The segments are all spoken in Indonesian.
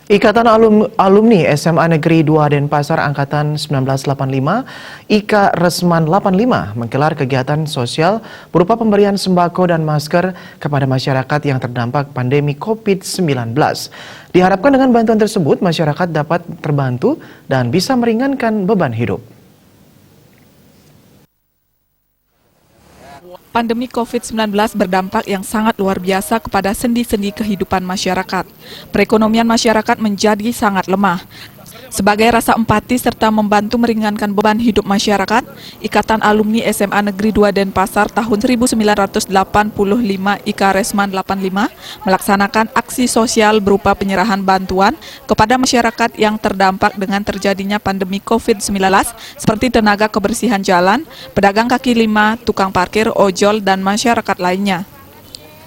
Ikatan Alumni SMA Negeri 2 Denpasar Angkatan 1985, IKA Resman 85, menggelar kegiatan sosial berupa pemberian sembako dan masker kepada masyarakat yang terdampak pandemi COVID-19. Diharapkan dengan bantuan tersebut, masyarakat dapat terbantu dan bisa meringankan beban hidup. Pandemi COVID-19 berdampak yang sangat luar biasa kepada sendi-sendi kehidupan masyarakat. Perekonomian masyarakat menjadi sangat lemah. Sebagai rasa empati serta membantu meringankan beban hidup masyarakat, Ikatan Alumni SMA Negeri 2 Denpasar tahun 1985 IKA Resman 85 melaksanakan aksi sosial berupa penyerahan bantuan kepada masyarakat yang terdampak dengan terjadinya pandemi COVID-19 seperti tenaga kebersihan jalan, pedagang kaki lima, tukang parkir, ojol, dan masyarakat lainnya.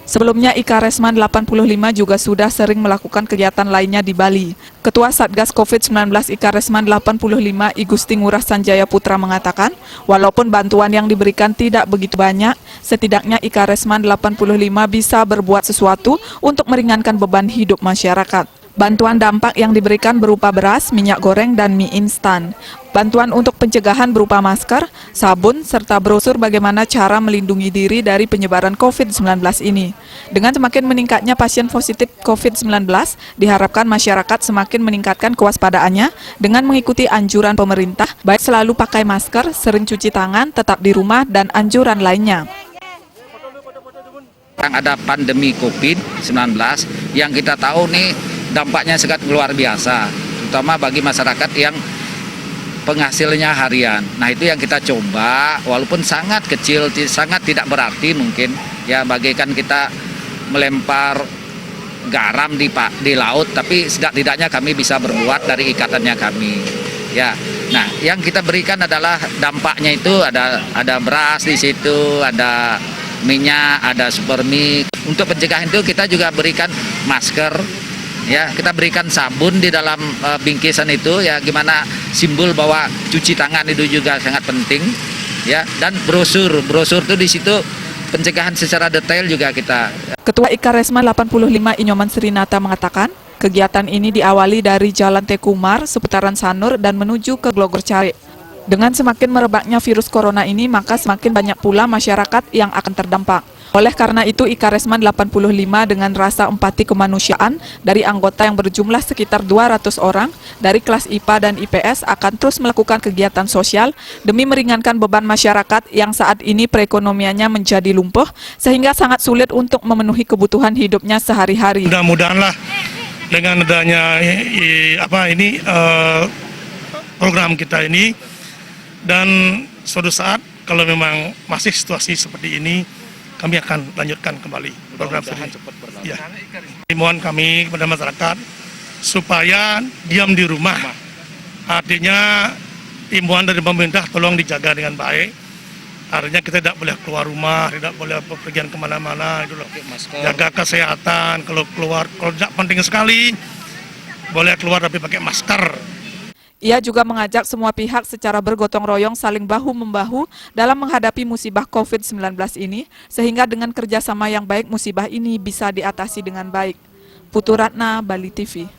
Sebelumnya, IKA Resman 85 juga sudah sering melakukan kegiatan lainnya di Bali. Ketua Satgas COVID-19 IKA Resman 85 I Gusti Ngurah Sanjaya Putra mengatakan, walaupun bantuan yang diberikan tidak begitu banyak, setidaknya IKA Resman 85 bisa berbuat sesuatu untuk meringankan beban hidup masyarakat. Bantuan dampak yang diberikan berupa beras, minyak goreng, dan mie instan. Bantuan untuk pencegahan berupa masker, sabun, serta brosur bagaimana cara melindungi diri dari penyebaran COVID-19 ini. Dengan semakin meningkatnya pasien positif COVID-19, diharapkan masyarakat semakin meningkatkan kewaspadaannya dengan mengikuti anjuran pemerintah, baik selalu pakai masker, sering cuci tangan, tetap di rumah, dan anjuran lainnya. Ada pandemi COVID-19 yang kita tahu nih dampaknya sangat luar biasa, terutama bagi masyarakat yang penghasilnya harian. Nah, itu yang kita coba, walaupun sangat kecil, sangat tidak berarti mungkin, ya bagaikan kita melempar garam di laut, tapi setidaknya kami bisa berbuat dari ikatannya kami. Ya, nah yang kita berikan adalah dampaknya itu ada beras di situ, ada minyak, ada super mie. Untuk pencegahan itu kita juga berikan masker. Ya, kita berikan sabun di dalam bingkisan itu, ya gimana simbol bahwa cuci tangan itu juga sangat penting, ya, dan brosur itu di situ pencegahan secara detail juga kita. Ketua IKA Resman 85 Inyoman Srinata mengatakan, kegiatan ini diawali dari Jalan Tekumar, seputaran Sanur, dan menuju ke Glogorcari. Dengan semakin merebaknya virus corona ini, maka semakin banyak pula masyarakat yang akan terdampak. Oleh karena itu, IKA Resman 85 dengan rasa empati kemanusiaan dari anggota yang berjumlah sekitar 200 orang dari kelas IPA dan IPS akan terus melakukan kegiatan sosial demi meringankan beban masyarakat yang saat ini perekonomiannya menjadi lumpuh sehingga sangat sulit untuk memenuhi kebutuhan hidupnya sehari-hari. Mudah-mudahanlah dengan adanya program kita ini, dan suatu saat kalau memang masih situasi seperti ini, kami akan lanjutkan kembali program ini. Ya. Himbauan kami kepada masyarakat supaya diam di rumah. Artinya himbauan dari pemerintah tolong dijaga dengan baik. Artinya kita tidak boleh keluar rumah, tidak boleh bepergian kemana-mana. Jaga kesehatan. Kalau keluar, kalau tidak penting sekali, boleh keluar tapi pakai masker. Ia juga mengajak semua pihak secara bergotong royong saling bahu-membahu dalam menghadapi musibah COVID-19 ini, sehingga dengan kerjasama yang baik musibah ini bisa diatasi dengan baik. Putu Ratna, Bali TV.